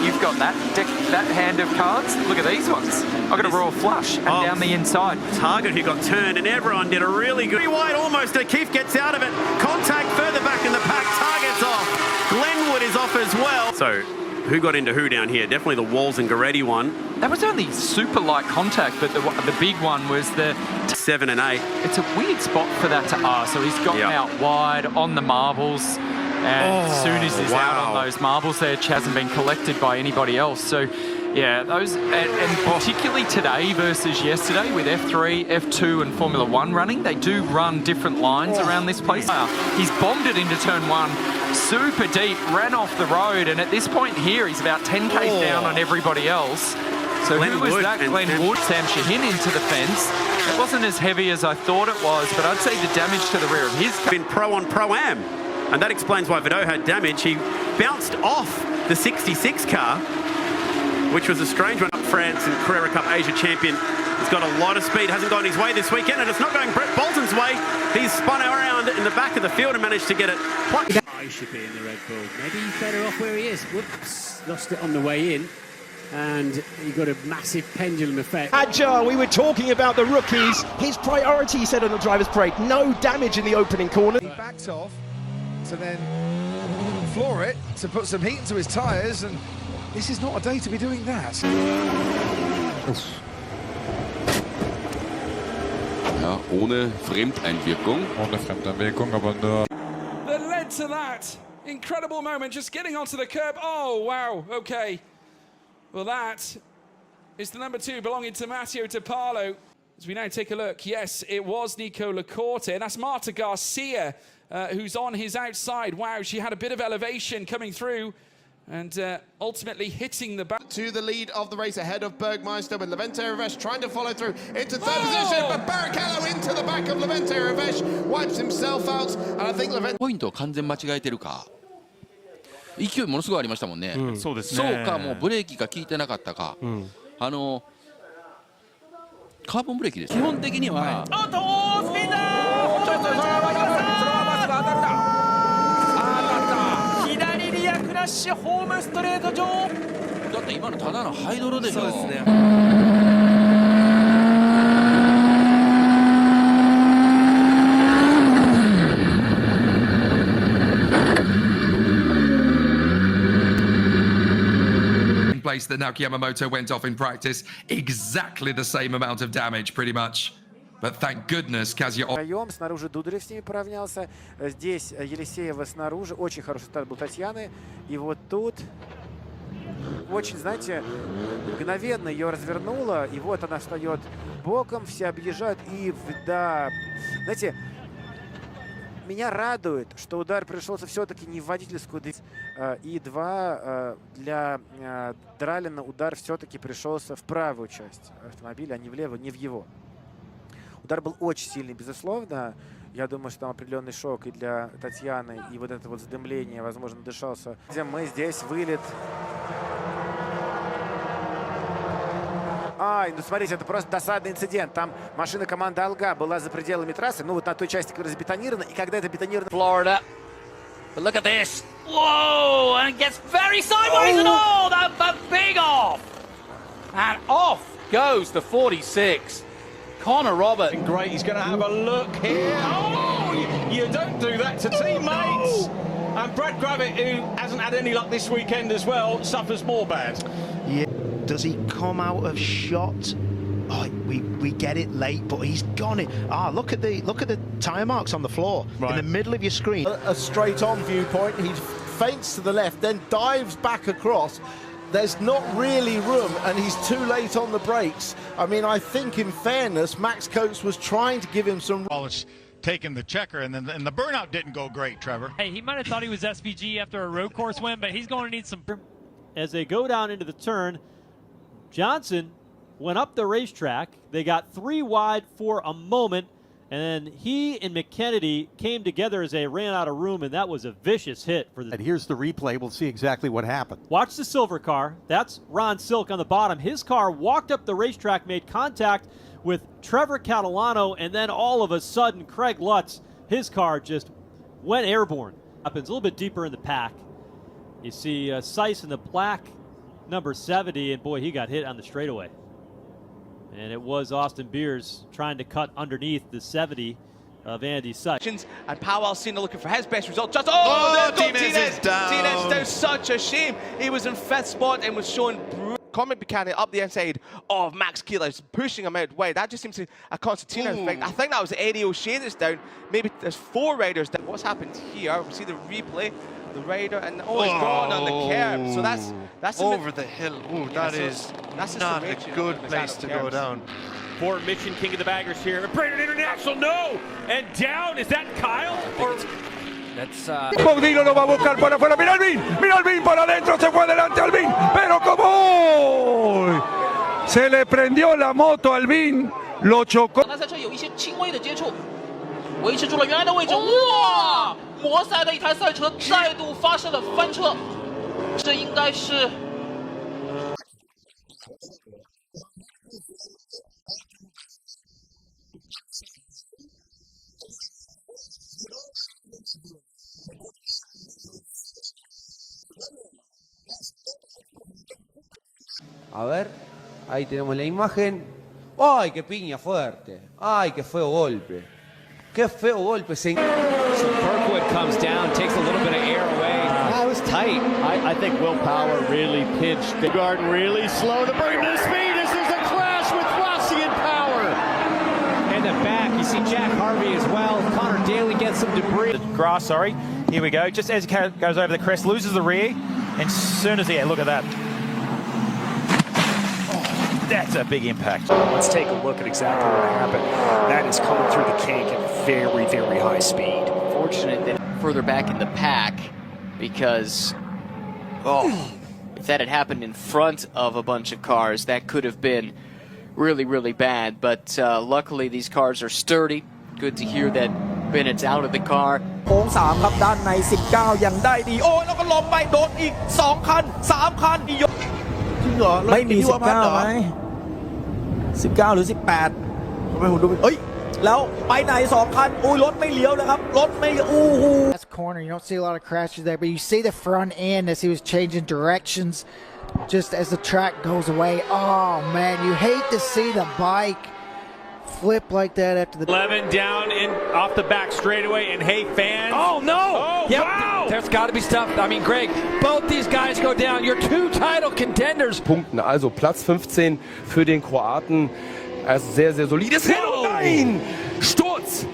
you've got that hand of cards. Look at these ones. I got a royal flush and down the inside. Target who got turned, and everyone did a really good. Wide almost. O'Keefe gets out of it. Contact further back in the pack. Target's off. Glenwood is off as well. So who got into who down here? Definitely the Walls and Goretti one. That was only super light contact, but the big one was the 7 and 8. It's a weird spot for that to so he's gotten out wide on the marbles, and as soon as he's out on those marbles there, hasn't been collected by anybody else. So yeah, those and particularly today versus yesterday with F3, F2 and Formula 1 running, they do run different lines around this place. He's bombed it into turn 1, super deep, ran off the road, and at this point here he's about 10 k's down on everybody else. So who was that? Glenwood, Sam Shaheen into the fence. It wasn't as heavy as I thought it was, but I'd say the damage to the rear of his car. Been pro on Pro-Am, and that explains why Vidot had damage. He bounced off the 66 car, which was a strange one. France and Carrera Cup Asia champion. He's got a lot of speed, hasn't gone his way this weekend, and it's not going Brett Bolton's way. He's spun around in the back of the field and managed to get it. He should be in the Red Bull. Maybe he's better off where he is. Whoops, lost it on the way in. And he got a massive pendulum effect. Agile, we were talking about the rookies. His priority, he said on the driver's brake, no damage in the opening corner. He backed off to then floor it, to put some heat into his tyres, and this is not a day to be doing that. Ja, ohne Fremdeinwirkung. Ohne Fremdeinwirkung, aber nur... That led to that incredible moment, just getting onto the curb. Oh, wow, okay. Well, that is the number 2 belonging to Matteo Topalo. As we now take a look, yes, it was Nico Lacorte, and that's Marta Garcia, who's on his outside. Wow, she had a bit of elevation coming through, and ultimately hitting the back. To the lead of the race ahead of Bergmeister, with Levente Revesh trying to follow through into third position, but Barrichello into the back of Levente Revesh, wipes himself out, and I think Levente... ポイントを完全間違えてるか。勢いものすごいありましたもんね。そうですね。そうか、もうブレーキが効いてなかったか。カーボンブレーキです。基本的には。おっと、スピンだー。ちょっとそのまま当たった。左リアクラッシュ、ホームストレート上。だって今のただのハイドロでしょ。そうですね。Place that Naoki Yamamoto went off in practice, exactly the same amount of damage, pretty much. But thank goodness Kazuya... Снаружи Дударев с ними поравнялся. Здесь Елисеева снаружи. Очень хороший старт был Татьяны. И вот тут очень, знаете, мгновенно ее развернуло. И вот она встает боком, все объезжают. И да, знаете... Меня радует, что удар пришелся все-таки не в водительскую дверь. И для Дралина удар все-таки пришелся в правую часть автомобиля, а не в левую, не в его. Удар был очень сильный, безусловно. Я думаю, что там определенный шок и для Татьяны, и вот это вот задымление, возможно, дышался. Мы здесь вылет. Ай, ну смотрите, это просто досадный инцидент. Там машина команды Алга была за пределами трассы, ну вот на той части, которая забетонирована, и когда это бетонировано... Florida. But look at this. Whoa, and it gets very sideways and all that big off. And off goes the 46. Connor Roberts. Great, he's going to have a look here. Oh, you don't do that to teammates. And Brad Gravitt, who hasn't had any luck this weekend as well, suffers more bad. Yeah. Does he come out of shot? Oh, we get it late, but he's gone it. Look at the tyre marks on the floor in the middle of your screen. A straight-on viewpoint. He feints to the left, then dives back across. There's not really room, and he's too late on the brakes. I mean, I think in fairness, Max Coates was trying to give him some... Taking the checker, and the burnout didn't go great, Trevor. Hey, he might have thought he was SVG after a road course win, but he's going to need some... As they go down into the turn, Johnson went up the racetrack. They got 3 wide for a moment, and then he and McKennedy came together as they ran out of room, and that was a vicious hit. And here's the replay. We'll see exactly what happened. Watch the silver car. That's Ron Silk on the bottom. His car walked up the racetrack, made contact with Trevor Catalano, and then all of a sudden, Craig Lutz, his car just went airborne. Happens a little bit deeper in the pack. You see Seiss in the black number 70, and boy, he got hit on the straightaway. And it was Austin Beers trying to cut underneath the 70 of Andy Such. And Powell Cena looking for his best result. Just Tinez is down. Tinez is down. Such a shame. He was in 5th spot and was showing Cormac Buchanan up the inside of Max Keeler, pushing him out wide. That just seems to a concertina effect. I think that was Eddie O'Shea that's down. Maybe there's 4 riders down. What's happened here? We see the replay. The rider and he's gone on the curb. So that's over the hill. Ooh, that's not a good place to go down. For Mission King of the Baggers here. Brandon International, no! And down, is that Kyle? Or that's Cogdilo lo va a buscar para afuera. Mira Albin para adentro, se fue adelante Albin. Pero como se le prendió la moto a Albin, lo chocó. 那赛车有一些轻微的接触，维持住了原来的位置。哇！摩赛的一台赛车再度发生了翻车，这应该是。 A ver, ahí tenemos la imagen. ¡Ay, qué piña fuerte! ¡Ay, qué feo golpe! ¡Qué feo golpe! So Kirkwood comes down, takes a little bit of air away. That was tight. I think Will Power really pinched. The Garden really slow to bring him to speed. This is a crash with Rossi and Power. In the back, you see Jack Harvey as well. Connor Daly gets some debris. The grass, sorry. Here we go. Just as he goes over the crest, loses the rear. And as soon as he, look at that. That's a big impact. Let's take a look at exactly what happened. That is coming through the kink at very, very high speed. Fortunate that further back in the pack, because if that had happened in front of a bunch of cars, that could have been really, really bad. But luckily, these cars are sturdy. Good to hear that Bennett's out of the car. โค้ง3ครับด้านใน19ยังได้ดีโอ้ยแล้วก็ลงไปโดนอีก2คัน3คันจริงเหรอไม่มี19มั้ย19หรือ18ทำไมผมดูเอ้ยแล้วไปไหน2คันอุ้ยรถไม่เลี้ยวนะครับรถไม่อู้หู That's corner. You don't see a lot of crashes there, but you see the front end as he was changing directions just as the track goes away. Oh man, you hate to see the bike flip like that after the 11 down in off the back straightaway, and hey fans. Oh no! Oh yep. wow! There's got to be stuff. I mean, Greg, both these guys go down. You're 2 title contenders. Punkten, also Platz 15 für den Kroaten. Also sehr, sehr solides Hin und nein! Sturz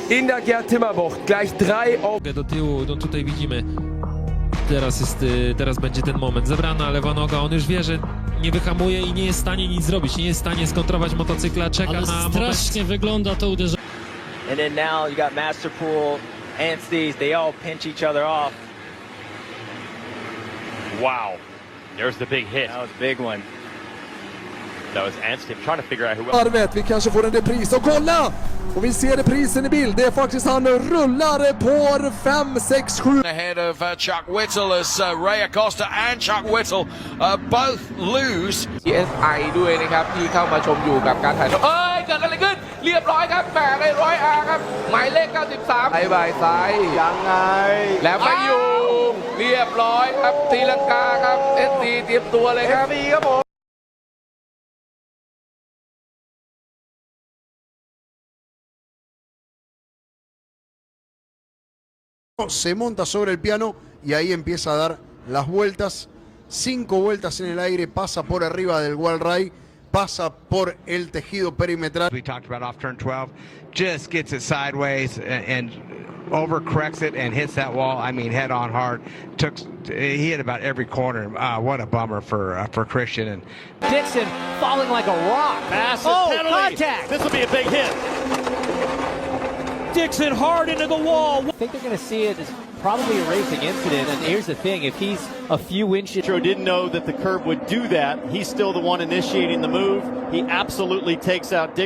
in der Gerd-Timmer-Bucht. Gleich 3 auf. Do tyłu, no tutaj widzimy. Teraz będzie ten moment. Zebrana lewa noga, on już wie, że nie wyhamuje i nie jest w stanie nic zrobić. Nie jest w stanie skontrować motocykla, czeka na moment. Strasznie wygląda to uderzenie. And then now you got Masterpool and Steez. They all pinch each other off. Wow. There's the big hit. That was a big one. That was Anstif trying to figure out who Varvet, vi kanske får en repris och kolla! Och vi ser reprisen i bild. Det är faktiskt han rullar på 5, 6, 7. Ahead of Chuck Whittle as Ray Acosta and Chuck Whittle both lose. CSI ด้วยนะครับที่เข้ามาชมอยู่กับการถ่ายทอดเกิดอะไรขึ้นเรียบร้อยครับแหมได้100R ครับหมายเลข93บายซ้ายยังไงแล้วไม่อยู่เรียบร้อยครับตีลังกาครับ SC เตรียมตัวเลยครับ SC ครับผม Se monta sobre el piano y ahí empieza a dar las vueltas, 5 vueltas en el aire, pasa por arriba del wall ride, pasa por el tejido perimetral. We talked about off turn 12, just gets it sideways and overcorrects it and hits that wall. I mean, head on hard. He hit about every corner. What a bummer for Christian. And Dixon falling like a rock. Massive penalty. Contact. This will be a big hit. Dixon hard into the wall. I think they're going to see it as probably a racing incident. And here's the thing, if he's a few inches... Joe didn't know that the curb would do that. He's still the one initiating the move. He absolutely takes out Dixon.